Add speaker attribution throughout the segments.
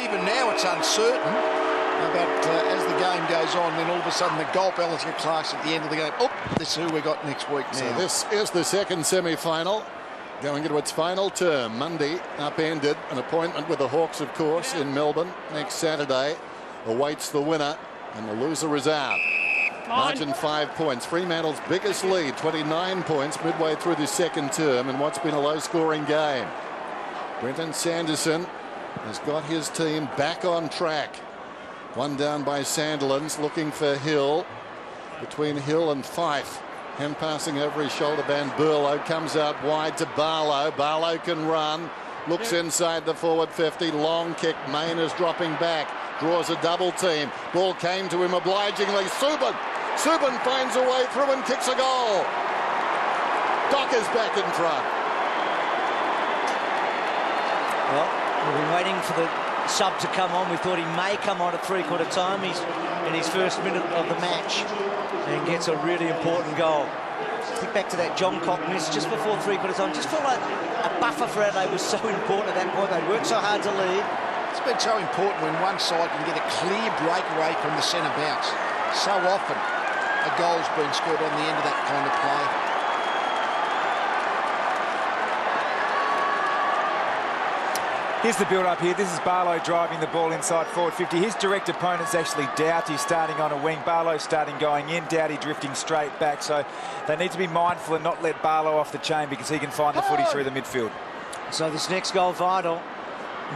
Speaker 1: even now it's uncertain. But as the game goes on, then all of a sudden the goal penalty Clark's at the end of the game. Oh, this is who we got next week now.
Speaker 2: So this is the second semi-final, going into its final term. Monday upended. An appointment with the Hawks, of course, in Melbourne. Next Saturday awaits the winner, and the loser is out. Margin 5 points. Fremantle's biggest lead, 29 points, midway through the second term in what's been a low-scoring game. Brenton Sanderson has got his team back on track. One down by Sandilands, looking for Hill. Between Hill and Fife. Hand passing over his shoulder. Van Berlo comes out wide to Barlow. Barlow can run. Looks inside the forward 50. Long kick. Main is dropping back. Draws a double team. Ball came to him obligingly. Subban finds a way through and kicks a goal. Docker's back in front.
Speaker 3: Well, we've been waiting for the sub to come on. We thought he may come on at three-quarter time. He's in his first minute of the match and gets a really important goal. Think back to that John Cock miss just before three-quarter time. Just felt like a buffer for Adelaide was so important at that point. They'd worked so hard to lead.
Speaker 1: It's been so important when one side can get a clear breakaway from the centre bounce. So often a goal's been scored on the end of that kind of play.
Speaker 4: Here's the build-up here. This is Barlow driving the ball inside forward 50. His direct opponent's actually Doughty starting on a wing. Barlow starting going in. Doughty drifting straight back. So they need to be mindful and not let Barlow off the chain because he can find the footy through the midfield.
Speaker 3: So this next goal vital.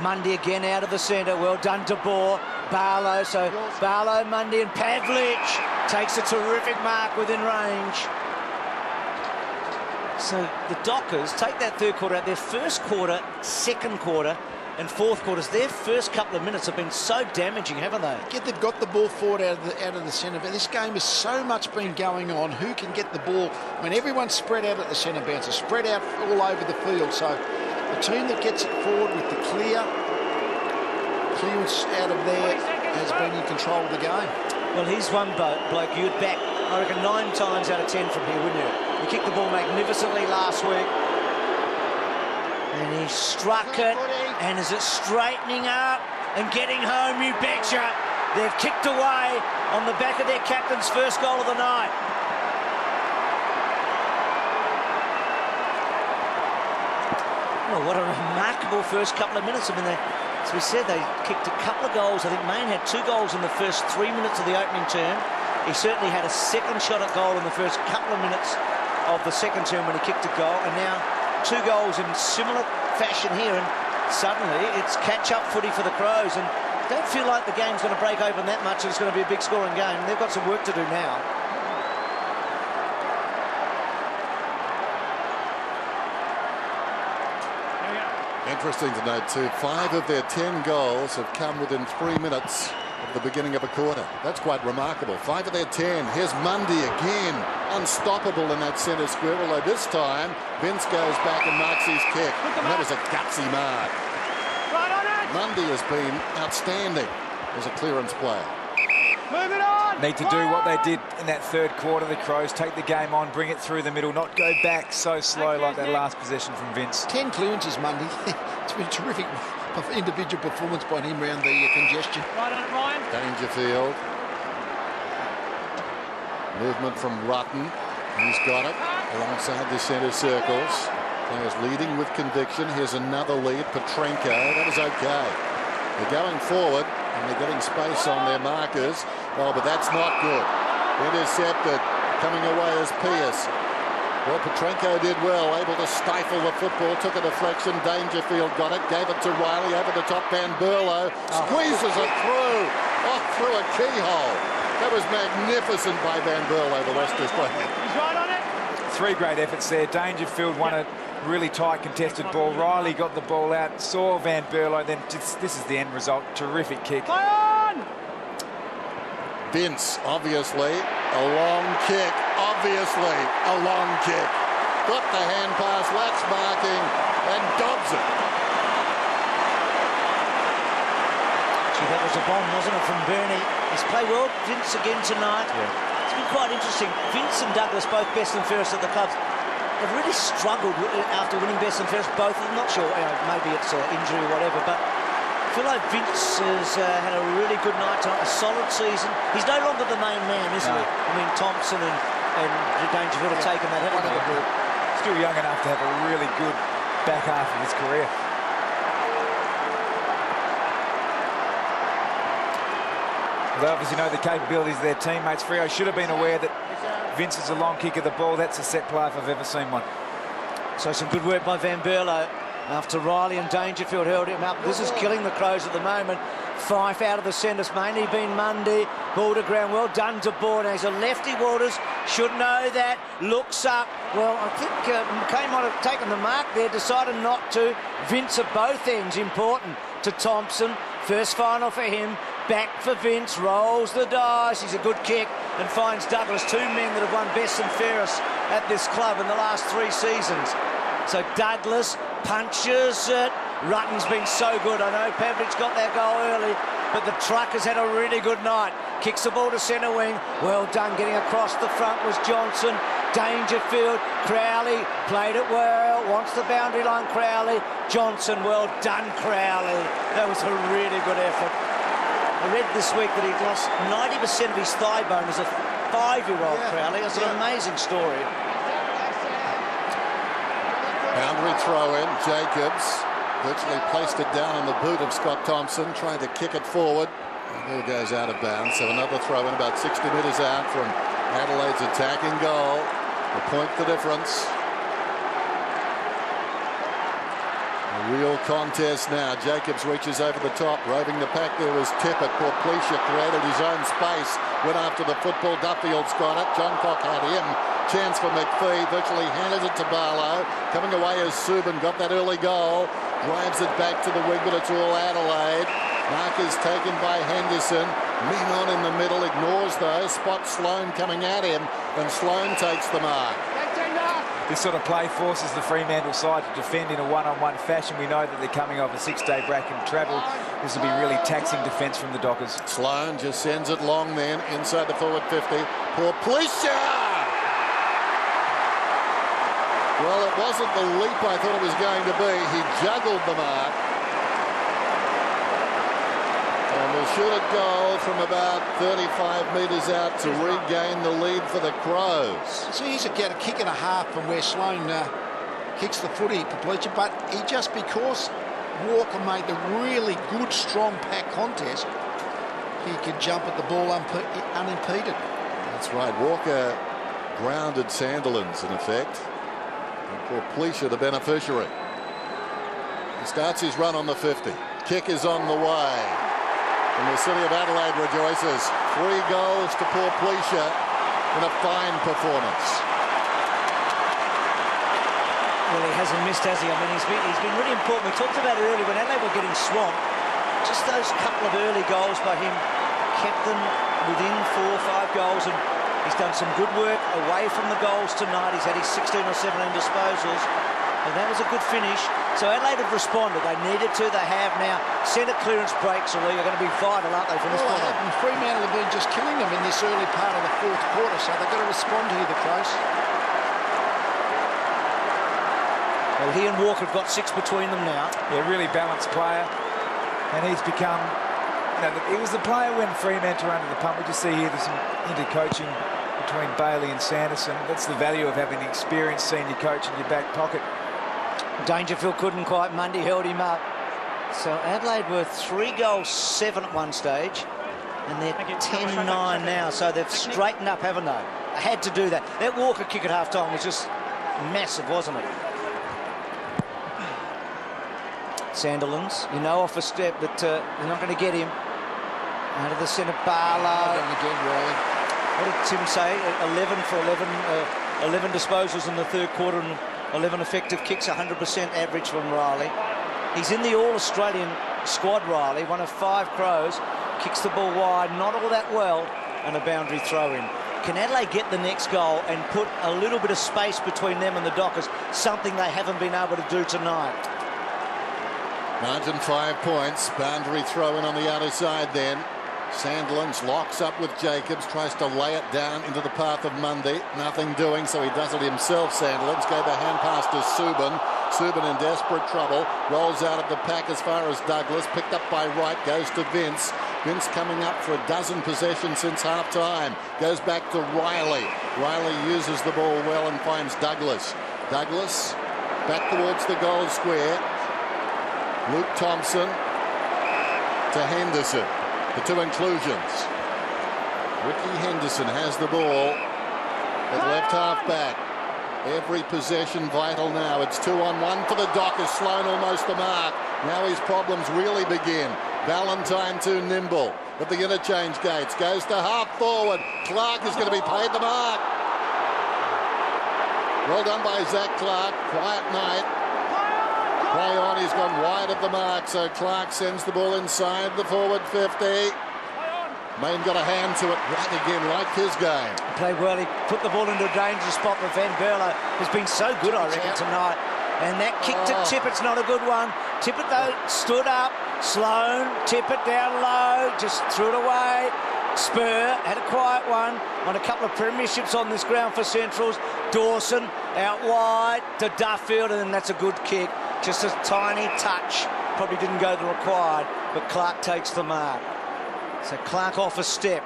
Speaker 3: Mundy again out of the centre. Well done to Bohr. Barlow. So Barlow, Mundy and Pavlich takes a terrific mark within range. So the Dockers take that third quarter out. Their first quarter, second quarter and fourth quarters, their first couple of minutes have been so damaging, haven't they?
Speaker 1: They've got the ball forward out of the centre. But this game has so much been going on. Who can get the ball? I mean, everyone's spread out at the centre bouncer, spread out all over the field. So the team that gets it forward with the clearance out of there has been in control of the game.
Speaker 3: Well, he's one bloke you'd back, I reckon, 9 times out of 10 from here, wouldn't you? He kicked the ball magnificently last week. And he struck it. And is it straightening up and getting home? You betcha. They've kicked away on the back of their captain's first goal of the night. Well, what a remarkable first couple of minutes. I mean, as we said, they kicked a couple of goals. I think Main had 2 goals in the first 3 minutes of the opening term. He certainly had a second shot at goal in the first couple of minutes of the second term when he kicked a goal, and now 2 goals in similar fashion here, and suddenly it's catch-up footy for the Crows, and don't feel like the game's going to break open that much and it's going to be a big scoring game. They've got some work to do now.
Speaker 2: Interesting to note too, 5 of their 10 goals have come within 3 minutes of the beginning of a quarter. That's quite remarkable. 5 of their 10. Here's Mundy again, unstoppable in that centre square, although this time Vince goes back and marks his kick, and that was a gutsy mark. Mundy has been outstanding as a clearance player.
Speaker 4: Move it on! Need to do what they did in that third quarter, the Crows. Take the game on, bring it through the middle, not go back so slow like that last possession from Vince.
Speaker 1: 10 clearances, Mundy. It's been a terrific individual performance by him around the congestion.
Speaker 5: Right on it, Ryan.
Speaker 2: Dangerfield. Movement from Rutten. He's got it alongside the centre circles. Players leading with conviction. Here's another lead. Petrenko. That is okay. They're going forward and they're getting space on their markers. Oh, but that's not good. Intercepted. Coming away is Pierce. Well, Petrenko did well, able to stifle the football, took a deflection. Dangerfield got it, gave it to Riley, over the top. Van Berlo squeezes it through, through a keyhole. That was magnificent by Van Berlo, the West Australian.
Speaker 5: He's right on it.
Speaker 4: 3 great efforts there. Dangerfield won a really tight contested ball. Riley got the ball out, saw Van Berlo, then this is the end result. Terrific kick.
Speaker 5: Play on!
Speaker 2: Vince, obviously, a long kick, obviously a long kick. Got the hand pass, lacks marking, and dobs it.
Speaker 3: Gee, that was a bomb, wasn't it, from Bernie? He's played well, Vince, again tonight.
Speaker 4: Yeah.
Speaker 3: It's been quite interesting. Vince and Douglas, both best and fairest at the clubs, have really struggled after winning best and fairest, both of them. Not sure, maybe it's injury or whatever, but feel like Vince has had a really good night tonight, a solid season. He's no longer the main man, is he? I mean, Thompson and Dangerfield have taken that, haven't they?
Speaker 4: Still young enough to have a really good back half of his career. They obviously know the capabilities of their teammates. Freo should have been aware that Vince is a long kick of the ball. That's a set play if I've ever seen one.
Speaker 3: So some good work by Van Berlo after Riley and Dangerfield held him up. This is killing the Crows at the moment. Fife out of the centres, mainly been Mundy. Ball to ground, well done to Bourne. He's a lefty, Waters, should know that. Looks up. Well, I think McKay might have taken the mark there, decided not to. Vince at both ends, important to Thompson. First final for him. Back for Vince, rolls the dice. He's a good kick and finds Douglas. Two men that have won best and fairest at this club in the last 3 seasons. So Douglas punches it. Rutten's been so good. I know Pavlich got that goal early, but the truck has had a really good night. Kicks the ball to centre wing. Well done. Getting across the front was Johnson. Dangerfield. Crowley played it well. Wants the boundary line, Crowley. Johnson, well done, Crowley. That was a really good effort. I read this week that he'd lost 90% of his thigh bone as a 5-year-old, Crowley. It's an amazing story.
Speaker 2: Boundary throw in. Jacobs virtually placed it down on the boot of Scott Thompson, trying to kick it forward. The ball goes out of bounds. So another throw in about 60 metres out from Adelaide's attacking goal. A point the difference. A real contest now. Jacobs reaches over the top. Roving the pack there was Tippett. Poor Plisha created his own space. Went after the football. Duffield's got it. John Cock had him. Chance for McPhee. Virtually handed it to Barlow. Coming away as Subin got that early goal. Drives it back to the wing, but it's all Adelaide. Mark is taken by Henderson. Mignon in the middle, ignores those. Spots Sloane coming at him, and Sloane takes the mark.
Speaker 4: This sort of play forces the Fremantle side to defend in a one-on-one fashion. We know that they're coming off a 6-day break and travel. This will be really taxing defence from the Dockers.
Speaker 2: Sloane just sends it long then, inside the forward 50. Poor Plisha! Well, it wasn't the leap I thought it was going to be. He juggled the mark. And will shoot a goal from about 35 metres out to regain the lead for the Crows.
Speaker 1: It's easy to get a kick and a half from where Sloane kicks the footy, Pavlich, but he just, because Walker made the really good, strong pack contest, he could jump at the ball unimpeded.
Speaker 2: That's right. Walker grounded Sandilands in effect. For Plisha, the beneficiary. He starts his run on the 50. Kick is on the way. And the city of Adelaide rejoices. 3 goals to poor Plisha in a fine performance.
Speaker 3: Well, he hasn't missed, has he? I mean, he's been really important. We talked about it earlier when Adelaide were getting swamped. Just those couple of early goals by him kept them within 4 or 5 goals, and he's done some good work away from the goals tonight. He's had his 16 or 17 disposals, and that was a good finish. So Adelaide have responded. They needed to. They have now. Centre clearance breaks are going to be vital, aren't they, from this point on?
Speaker 1: And Fremantle have been just killing them in this early part of the 4th quarter, so they've got to respond here, the Crows.
Speaker 3: Well, he and Walker have got 6 between them now.
Speaker 4: Yeah, really balanced player, and he's become... he was the player when Fremantle were under the pump. We just see here there's some inter-coaching between Bailey and Sanderson. That's the value of having an experienced senior coach in your back pocket.
Speaker 3: Dangerfield couldn't quite. Mundy held him up. So Adelaide were 3 goals 7 at one stage, and they're 10-9 now. So they've straightened up, haven't they? They had to do that. That Walker kick at half-time was just massive, wasn't it? Sandilands, you know, off a step, but they're not going to get him. Out of the centre, Barlow.
Speaker 1: Again, Riley.
Speaker 3: What did Tim say? 11 for 11 disposals in the 3rd quarter and 11 effective kicks, 100% average from Riley. He's in the All-Australian squad, Riley, one of 5 Crows. Kicks the ball wide, not all that well, and a boundary throw-in. Can Adelaide get the next goal and put a little bit of space between them and the Dockers, something they haven't been able to do tonight?
Speaker 2: Margin 5 points. Boundary throw in on the outer side then. Sandilands locks up with Jacobs, tries to lay it down into the path of Mundy. Nothing doing, so he does it himself, Sandilands. Gave a hand pass to Subin. Subin in desperate trouble. Rolls out of the pack as far as Douglas. Picked up by Wright. Goes to Vince. Vince coming up for a dozen possessions since half-time. Goes back to Riley. Riley uses the ball well and finds Douglas. Douglas back towards the goal square. Luke Thompson to Henderson. The two inclusions. Ricky Henderson has the ball at left half back. Every possession vital now. It's 2-on-1 for the Dockers. Sloan almost the mark. Now his problems really begin. Valentine too nimble at the interchange gates. Goes to half forward. Clark is going to be paid the mark. Well done by Zach Clark. Quiet night. Play on. He's gone wide of the mark. So Clark sends the ball inside the forward 50. Main got a hand to it right again, like his game.
Speaker 3: Played well. He put the ball into a dangerous spot, but Van Berlo has been so good, I reckon, tonight. And that kick to Tippett's not a good one. Tippett, though, stood up. Sloan, Tippett down low, just threw it away. Spur had a quiet one on a couple of premierships on this ground for Centrals. Dawson out wide to Duffield, and that's a good kick. Just a tiny touch. Probably didn't go the required, but Clark takes the mark. So Clark off a step.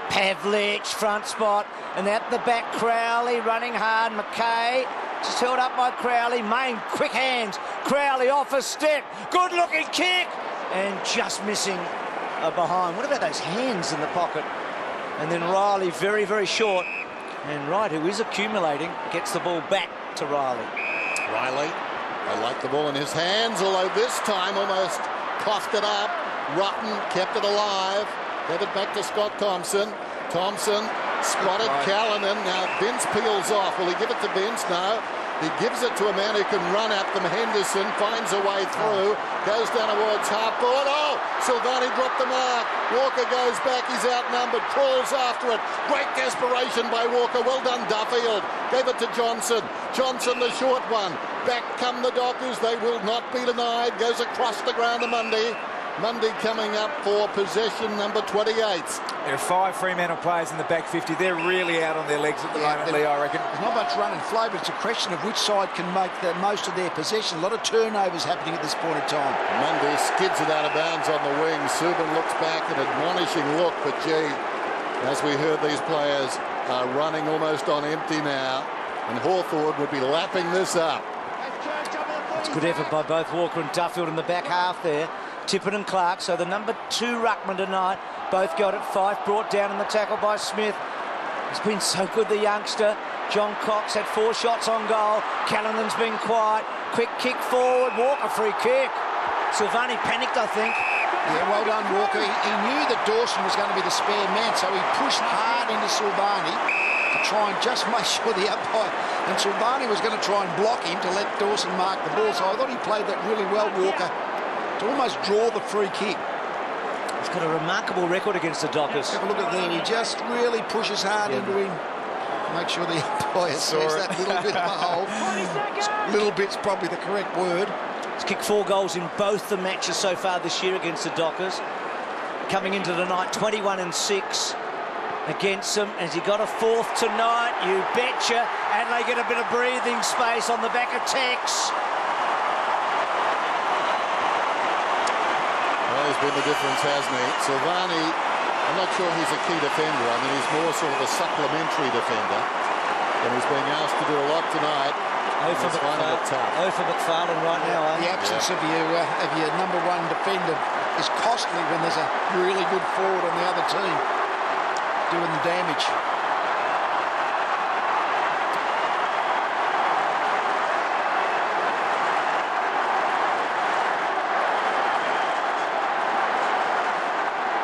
Speaker 3: Pavlich, front spot, and at the back, Crowley running hard. McKay just held up by Crowley. Main, quick hands. Crowley off a step. Good looking kick, and just missing behind. What about those hands in the pocket? And then Riley, very, very short. And Wright, who is accumulating, gets the ball back to Riley.
Speaker 2: Riley, I like the ball in his hands, although this time almost coughed it up. Rutten kept it alive. Gave it back to Scott Thompson. Thompson spotted Callanan. Now Vince peels off. Will he give it to Vince? No. He gives it to a man who can run at them. Henderson finds a way through. Goes down towards half forward. Oh! Silvani dropped the mark. Walker goes back. He's outnumbered. Crawls after it. Great desperation by Walker. Well done, Duffield. Gave it to Johnson. Johnson, the short one. Back come the Dockers. They will not be denied. Goes across the ground to Mundy. Mundy coming up for possession number 28.
Speaker 4: There are 5 Fremantle players in the back 50. They're really out on their legs at the moment, Lee, I reckon.
Speaker 1: There's not much run and flow, but it's a question of which side can make the most of their possession. A lot of turnovers happening at this point in time.
Speaker 2: Mundy skids it out of bounds on the wing. Subin looks back, an admonishing look, but gee, as we heard, these players are running almost on empty now, and Hawthorn would be lapping this up.
Speaker 3: It's good effort by both Walker and Duffield in the back half there. Tippett and Clark, so the number 2 ruckman tonight, both got it. Fife brought down in the tackle by Smith. He's been so good, the youngster. John Cox had 4 shots on goal. Callanan's been quiet. Quick kick forward. Walker free kick. Silvani panicked, I think.
Speaker 1: Yeah, well done, Walker. He knew that Dawson was going to be the spare man, so he pushed hard into Silvani to try and just make sure the umpire, and Silvani was going to try and block him to let Dawson mark the ball. So I thought he played that really well, Walker, to almost draw the free kick.
Speaker 3: He's got a remarkable record against the Dockers.
Speaker 1: Have a look at there. He just really pushes hard into him. Make sure the umpire sees that little bit of a hole. Little bit's probably the correct word.
Speaker 3: He's kicked 4 goals in both the matches so far this year against the Dockers. Coming into the night, 21-6 against them. Has he got a 4th tonight? You betcha. And they get a bit of breathing space on the back of Tex.
Speaker 2: Has been the difference, hasn't he? Silvani, I'm not sure he's a key defender. I mean, he's more sort of a supplementary defender. And he's being asked to do a lot tonight.
Speaker 3: For McFarlane right now.
Speaker 1: The absence of your number 1 defender is costly when there's a really good forward on the other team doing the damage.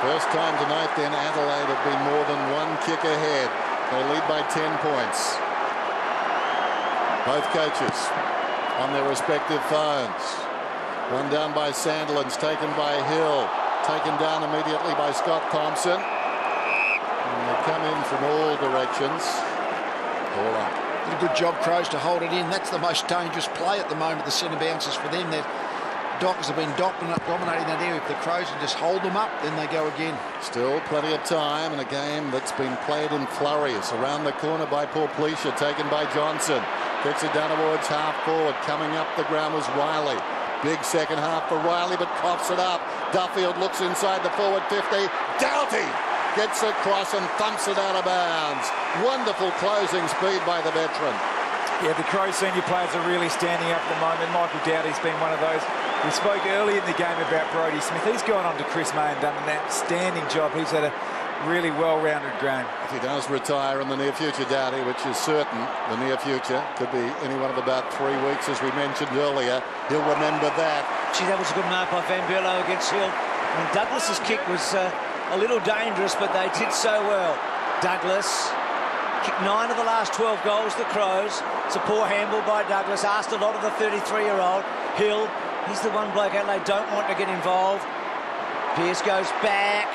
Speaker 2: First time tonight, then, Adelaide have been more than 1 kick ahead. They lead by 10 points. Both coaches on their respective phones. One down by Sandilands, taken by Hill. Taken down immediately by Scott Thompson. And they come in from all directions. All up.
Speaker 1: Did a good job, Crows, to hold it in. That's the most dangerous play at the moment, the centre bounces for them. They're Dockers have been dominating that area. If the Crows can just hold them up, then they go again.
Speaker 2: Still plenty of time in a game that's been played in flurries. Around the corner by Porplesia, taken by Johnson. Kicks it down towards half forward. Coming up the ground was Riley. Big second half for Riley, but coughs it up. Duffield looks inside the forward 50. Doughty gets across and thumps it out of bounds. Wonderful closing speed by the veteran.
Speaker 4: Yeah, the Crows senior players are really standing up at the moment. Michael Doughty's been one of those. We spoke early in the game about Brodie Smith. He's gone on to Chris May and done an outstanding job. He's had a really well-rounded game.
Speaker 2: If he does retire in the near future, Doughty, which is certain, the near future, could be any one of about 3 weeks, as we mentioned earlier, he'll remember that.
Speaker 3: Gee, that was a good mark by Van Berlo against Hill. I mean, Douglas's kick was a little dangerous, but they did so well. Douglas kicked 9 of the last 12 goals, the Crows. It's a poor handball by Douglas. Asked a lot of the 33-year-old. Hill, he's the one bloke Adelaide don't want to get involved. Pearce goes back.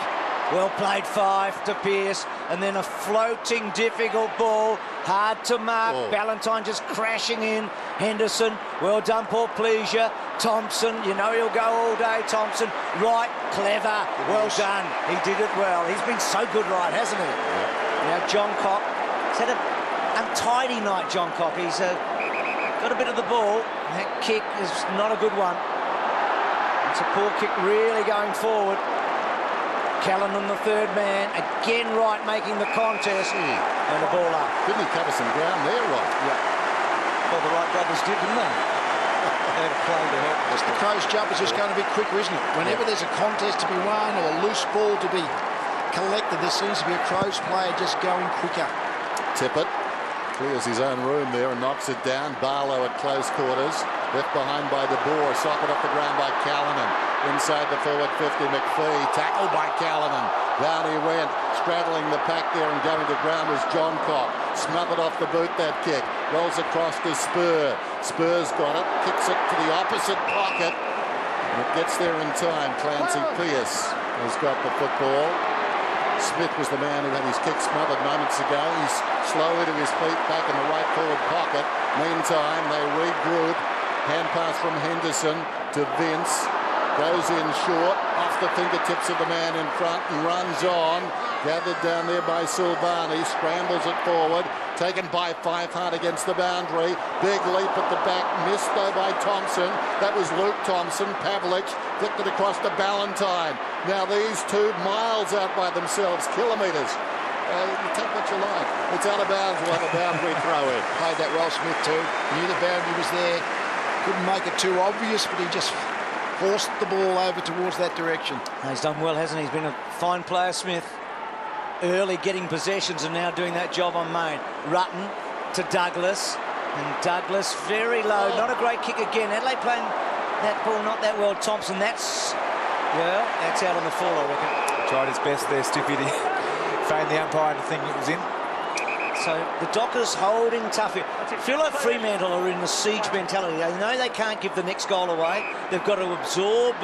Speaker 3: Well played, Fife to Pearce, and then a floating, difficult ball, hard to mark. Ballantyne just crashing in. Henderson, well done, Paul Pleasure. Thompson, you know he'll go all day. Thompson, right, clever, well done. He did it well. He's been so good, right, hasn't he? Now John Cock, he's had an untidy night, John Cock. He's got a bit of the ball. That kick is not a good one. It's a poor kick, really going forward. Callanan, the third man, again right, making the contest, and the ball up.
Speaker 2: Didn't he cover some ground there, Rob?
Speaker 3: Yeah. Well, the Wright brothers did, didn't they? They had a play to help.
Speaker 1: The Crows' jump is just going to be quicker, isn't it? Whenever there's a contest to be won or a loose ball to be collected, there seems to be a Crows player just going quicker.
Speaker 2: Tippett clears his own room there and knocks it down. Barlow at close quarters. Left behind by De Boer. Socket off the ground by Callanan. Inside the forward 50, McPhee. Tackled by Callanan. Down he went. Straddling the pack there and going to ground was John Cock. Smothered off the boot, that kick. Rolls across to Spur. Spur's got it. Kicks it to the opposite pocket. And it gets there in time. Clancy Pearce has got the football. Smith was the man who had his kick smothered moments ago. He's slowly to his feet, back in the right forward pocket. Meantime, they regroup. Hand pass from Henderson to Vince. Goes in short, off the fingertips of the man in front and runs on. Gathered down there by Silvani, scrambles it forward. Taken by Fife, hard against the boundary. Big leap at the back, missed though by Thompson. That was Luke Thompson. Pavlich flicked it across to Ballantyne. Now these two miles out by themselves, kilometres. You take what you like. It's out of bounds, we'll have a boundary throw in.
Speaker 1: Played that well, Smith too. Knew the boundary was there. Couldn't make it too obvious, but he just forced the ball over towards that direction.
Speaker 3: He's done well, hasn't he? He's been a fine player, Smith. Early getting possessions and now doing that job on Main. Rutten to Douglas. And Douglas very low. Not a great kick again. Adelaide playing that ball not that well. Thompson, that's out on the fall, I reckon.
Speaker 4: Tried his best there, Stiffy, to feign the umpire to think it was in.
Speaker 3: So the Dockers holding tough here. I feel like Fremantle are in the siege mentality. They know they can't give the next goal away. They've got to absorb,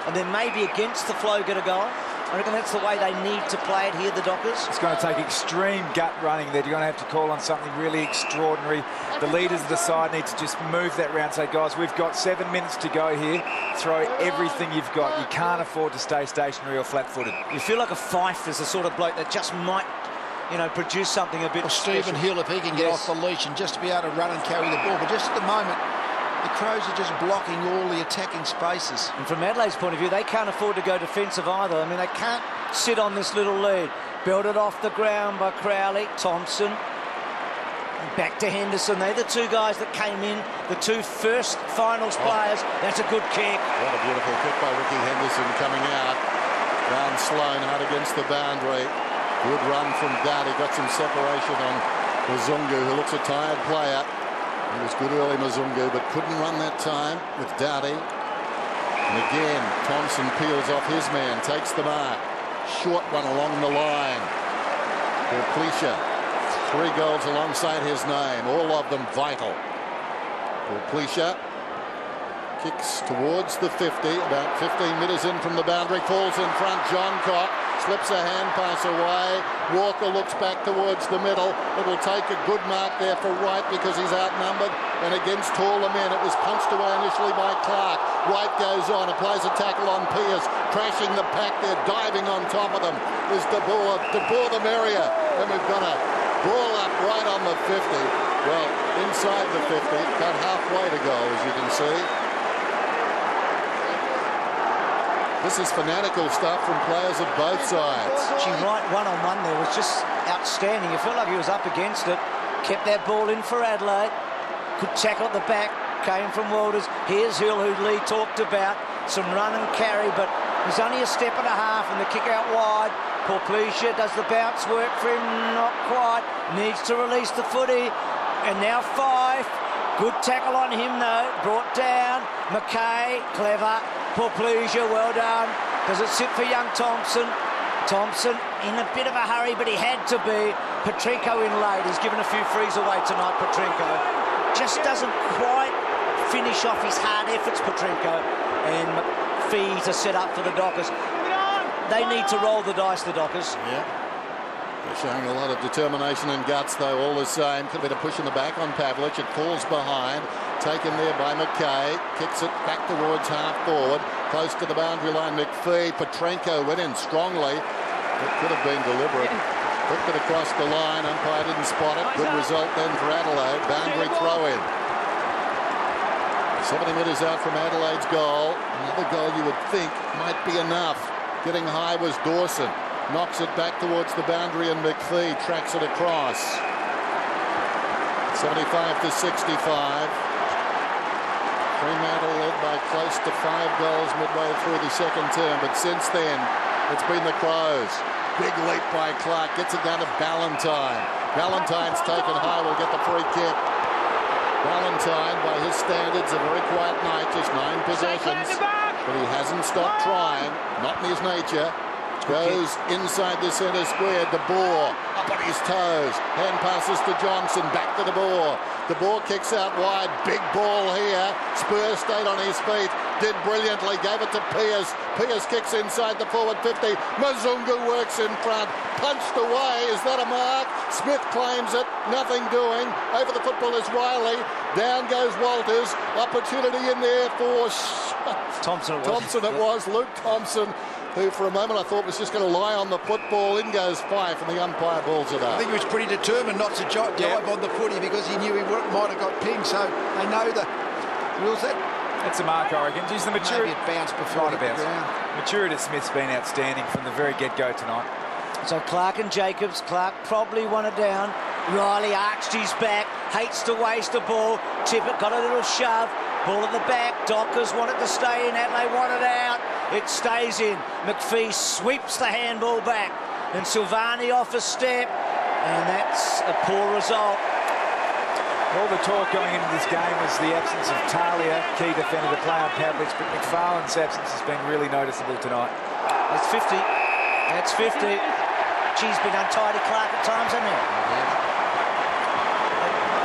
Speaker 3: and then maybe against the flow get a goal. I reckon that's the way they need to play it here, the Dockers.
Speaker 4: It's going to take extreme gut running there. You're going to have to call on something really extraordinary. The leaders of the side need to just move that round. Say, guys, we've got 7 minutes to go here. Throw everything you've got. You can't afford to stay stationary or flat-footed.
Speaker 3: You feel like a Fife is the sort of bloke that just might, you know, produce something a bit.
Speaker 1: Or Stephen Hill, if he can get off the leash and just to be able to run and carry the ball. But just at the moment, the Crows are just blocking all the attacking spaces.
Speaker 3: And from Adelaide's point of view, they can't afford to go defensive either. I mean, they can't sit on this little lead. Belted off the ground by Crowley. Thompson. Back to Henderson. They're the two guys that came in, the two first finals players. That's a good kick.
Speaker 2: What a beautiful kick by Ricky Henderson coming out. Down Sloan, hard against the boundary. Good run from Doughty. Got some separation on Mzungu, who looks a tired player. He was good early, Mzungu, but couldn't run that time with Doughty. And again, Thompson peels off his man, takes the mark. Short one along the line. Porplecia, 3 goals alongside his name, all of them vital. Porplecia kicks towards the 50, about 15 metres in from the boundary, falls in front. John Cock slips a hand pass away. Walker looks back towards the middle. It'll take a good mark there for Wright because he's outnumbered. And against taller men, it was punched away initially by Clark. Wright goes on, applies a tackle on Pearce, crashing the pack there, diving on top of them is De Boer. De Boer the merrier. And we've got a Ball up right on the 50. Well, inside the 50. About halfway to go, as you can see. This is fanatical stuff from players at both sides.
Speaker 3: Gee, right, one-on-one there was just outstanding. It felt like he was up against it. Kept that ball in for Adelaide. Good tackle at the back. Came from Walters. Here's Hill, who Lee talked about. Some run and carry, but he's only a step and a half, and the kick out wide. Porplesia, does the bounce work for him? Not quite. Needs to release the footy. And now Fife. Good tackle on him, though. Brought down. McKay, clever. Porplesia, well done. Does it sit for young Thompson? Thompson in a bit of a hurry, but he had to be. Petrenko in late. He's given a few frees away tonight, Petrenko. Just doesn't quite finish off his hard efforts, Petrenko. And fees are set up for the Dockers. They need to roll the dice, the Dockers.
Speaker 2: Yeah. They're showing a lot of determination and guts, though, all the same. Could have been a push in the back on Pavlich. It falls behind. Taken there by McKay. Kicks it back towards half forward. Close to the boundary line, McPhee. Petrenko went in strongly. It could have been deliberate. Hooked it across the line. Umpire didn't spot it. Good result then for Adelaide. Boundary throw in. 70 metres out from Adelaide's goal. Another goal you would think might be enough. Getting high was Dawson. Knocks it back towards the boundary, and McPhee tracks it across. 75 to 65. Fremantle led by close to 5 goals midway through the second term, but since then it's been the Crows. Big leap by Clark, gets it down to Ballantyne. Ballantyne's taken high, will get the free kick. Ballantyne, by his standards, a very quiet night, just 9 possessions, but he hasn't stopped trying, not in his nature. Goes inside the centre square. De Boer up on his toes. Hand passes to Johnson. Back to De Boer. De Boer kicks out wide. Big ball here. Spurs stayed on his feet. Did brilliantly. Gave it to Pearce. Pearce kicks inside the forward 50. Mazungu works in front. Punched away. Is that a mark? Smith claims it. Nothing doing. Over the football is Riley. Down goes Walters. Opportunity in there for
Speaker 3: Thompson.
Speaker 2: It was. Luke Thompson, who for a moment I thought was just going to lie on the football. In goes Fife, and the umpire balls it up.
Speaker 1: I think he was pretty determined not to dive on the footy because he knew he might have got pinged, so they know the rules.
Speaker 4: That's a mark, I reckon. Geez, the maturity.
Speaker 1: Maybe it bounced before it bounced.
Speaker 4: Maturity at Smith's been outstanding from the very get-go tonight.
Speaker 3: So Clark and Jacobs. Clark probably won it down. Riley arched his back. Hates to waste the ball. Tippett got a little shove. Ball at the back. Dockers want it to stay in. Adelaide want it out. It stays in. McPhee sweeps the handball back. And Silvani off a step. And that's a poor result.
Speaker 4: All the talk going into this game was the absence of Talia, key defender to play on Pavlich, but McFarlane's absence has been really noticeable tonight.
Speaker 3: That's 50. That's 50. She's been untidy, Clark, at times, hasn't he?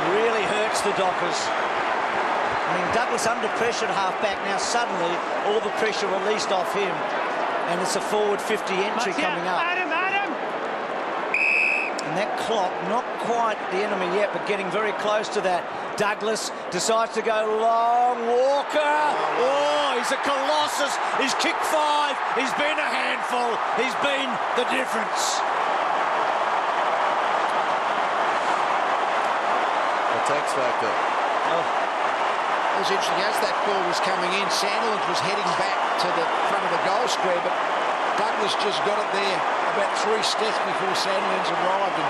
Speaker 3: It really hurts the Dockers. I mean, Douglas under pressure at half-back. Now suddenly all the pressure released off him, and it's a forward 50 entry coming up.
Speaker 5: Adam.
Speaker 3: And that clock, not quite the enemy yet, but getting very close to that. Douglas decides to go long. Walker, oh, he's a colossus. He's kicked 5. He's been a handful. He's been the difference.
Speaker 2: The tax factor.
Speaker 1: It was interesting, as that ball was coming in, Sandilands was heading back to the front of the goal square, but Douglas just got it there about 3 steps before Sandilands arrived, and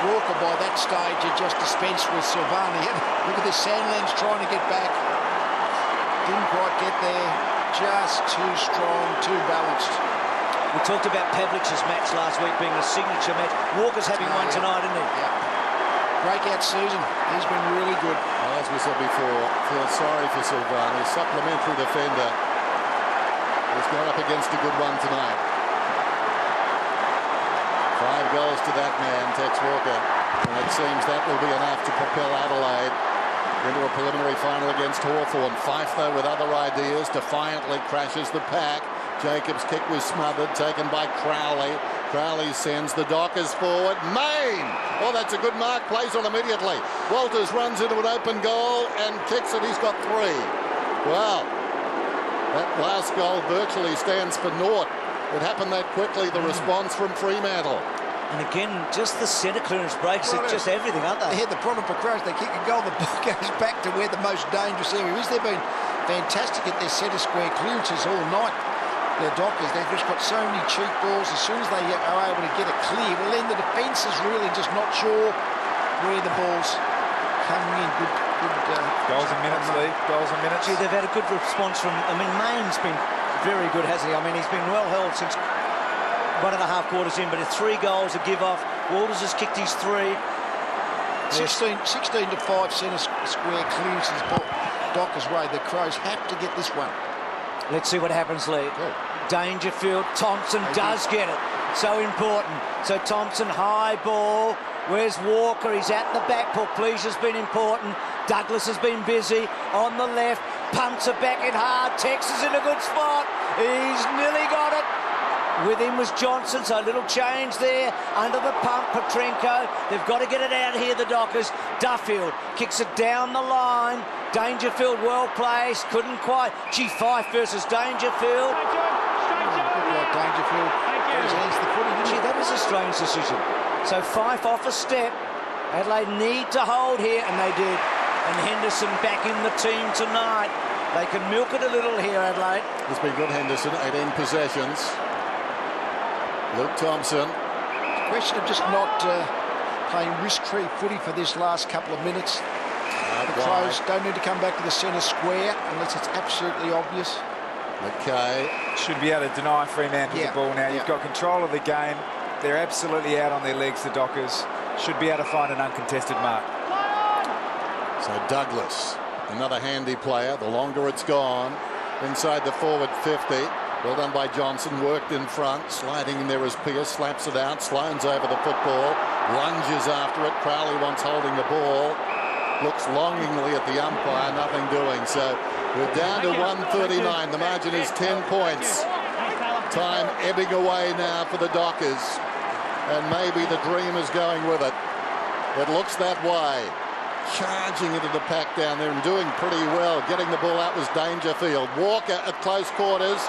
Speaker 1: Walker by that stage had just dispensed with Silvani. Look at this, Sandilands trying to get back. Didn't quite get there. Just too strong, too balanced.
Speaker 3: We talked about Pavlich's match last week being a signature match. Walker's having one tonight, isn't he?
Speaker 1: Yeah. Breakout season. He's been really good.
Speaker 2: Well, as we said before, feel sorry for Silvani. Supplementary defender. He's gone up against a good one tonight. 5 goals to that man, Tex Walker. And it seems that will be enough to propel Adelaide into a preliminary final against Hawthorn. Fife, though, with other ideas, defiantly crashes the pack. Jacobs' kick was smothered, taken by Crowley. Crowley sends the Dockers forward. Main! Oh, that's a good mark. Plays on immediately. Walters runs into an open goal and kicks it. He's got 3. Well, that last goal virtually stands for naught. It happened that quickly, the response from Fremantle.
Speaker 3: And again, just the centre clearance breaks, it's just everything, aren't they?
Speaker 1: They had the problem for Crows. They kick a goal, the ball goes back to where the most dangerous area is. They've been fantastic at their centre square clearances all night. The Dockers, they've just got so many cheap balls. As soon as they are able to get it clear, well, then the defence is really just not sure where the ball's coming in. Good
Speaker 4: goals and minutes, Lee. Goals and minutes.
Speaker 3: Gee, they've had a good response from, I mean, Main's been very good, hasn't he? I mean, he's been well held since 1.5 quarters in, but it's 3 goals to give off. Walters has kicked his 3.
Speaker 1: 16 to 5 centre square clearances Dockers' way. The Crows have to get this one.
Speaker 3: Let's see what happens, Lee.
Speaker 1: Good.
Speaker 3: Dangerfield, Thompson does get it. So important. So Thompson, high ball. Where's Walker? He's at the back. Portleasia's been important. Douglas has been busy. On the left, pumps it back in hard. Tex is in a good spot. He's nearly got it. With him was Johnson, so a little change there. Under the pump, Petrenko. They've got to get it out here, the Dockers. Duffield kicks it down the line. Dangerfield well placed, couldn't quite. Gee, Fife versus Dangerfield.
Speaker 1: Dangerfield.
Speaker 3: Gee, that was a strange decision. So Fife off a step. Adelaide need to hold here, and they did. And Henderson back in the team tonight. They can milk it a little here, Adelaide.
Speaker 2: It's been good, Henderson. 18 possessions. Luke Thompson.
Speaker 1: Question of just not playing risk-free footy for this last couple of minutes. The Crows don't need to come back to the centre square unless it's absolutely obvious.
Speaker 2: McKay
Speaker 4: should be able to deny Fremantle the ball now. You've got control of the game. They're absolutely out on their legs, the Dockers. Should be able to find an uncontested mark.
Speaker 2: So Douglas, another handy player. The longer it's gone, inside the forward 50. Well done by Johnson, worked in front, sliding in there as Pearce, slaps it out, Sloane's over the football, lunges after it. Crowley wants holding the ball, looks longingly at the umpire, nothing doing. So we're down to 139. The margin is 10 points. Time ebbing away now for the Dockers, and maybe the dream is going with it. It looks that way. Charging into the pack down there and doing pretty well. Getting the ball out was Dangerfield. Walker at close quarters.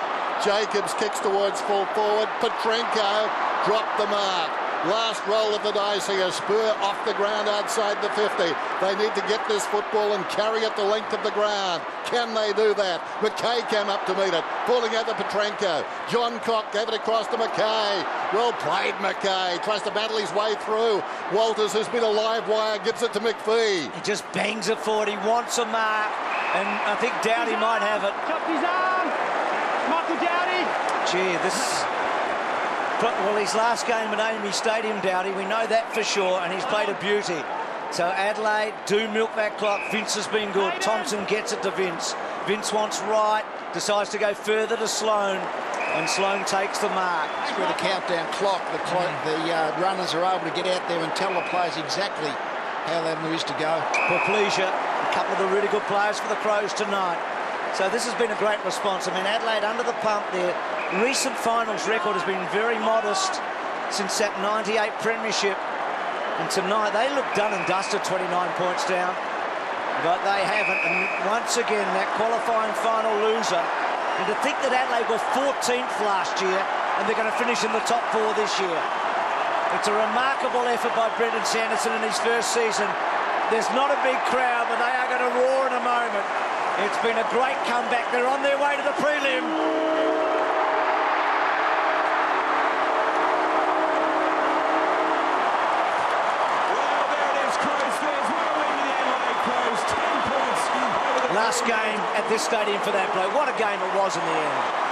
Speaker 2: Jacobs kicks towards full forward. Petrenko dropped the mark. Last roll of the dice here. Spur off the ground outside the 50. They need to get this football and carry it the length of the ground. Can they do that? McKay came up to meet it. Pulling out the Petrenko. John Cock gave it across to McKay. Well played, McKay. Tries to battle his way through. Walters, who's been a live wire, gives it to McPhee.
Speaker 3: He just bangs it forward. He wants a mark. And I think Doughty might have it.
Speaker 5: Chopped his arm. Michael Doughty.
Speaker 3: Gee, this... Well, his last game at Amy Stadium, Doughty, we know that for sure, and he's played a beauty. So Adelaide do milk that clock. Vince has been good. Thompson gets it to Vince. Vince wants right, decides to go further to Sloane, and Sloane takes the mark.
Speaker 1: It's where the countdown clock, the runners are able to get out there and tell the players exactly how that is to go.
Speaker 3: Portleasia, a couple of the really good players for the Crows tonight. So this has been a great response. I mean, Adelaide under the pump there. Recent finals record has been very modest since that 98 premiership. And tonight they look done and dusted, 29 points down. But they haven't. And once again, that qualifying final loser. And to think that Adelaide were 14th last year and they're going to finish in the top 4 this year. It's a remarkable effort by Brendan Sanderson in his first season. There's not a big crowd, but they are going to roar in a moment. It's been a great comeback. They're on their way to the prelim. Last game at this stadium for that bloke. What a game it was in the end.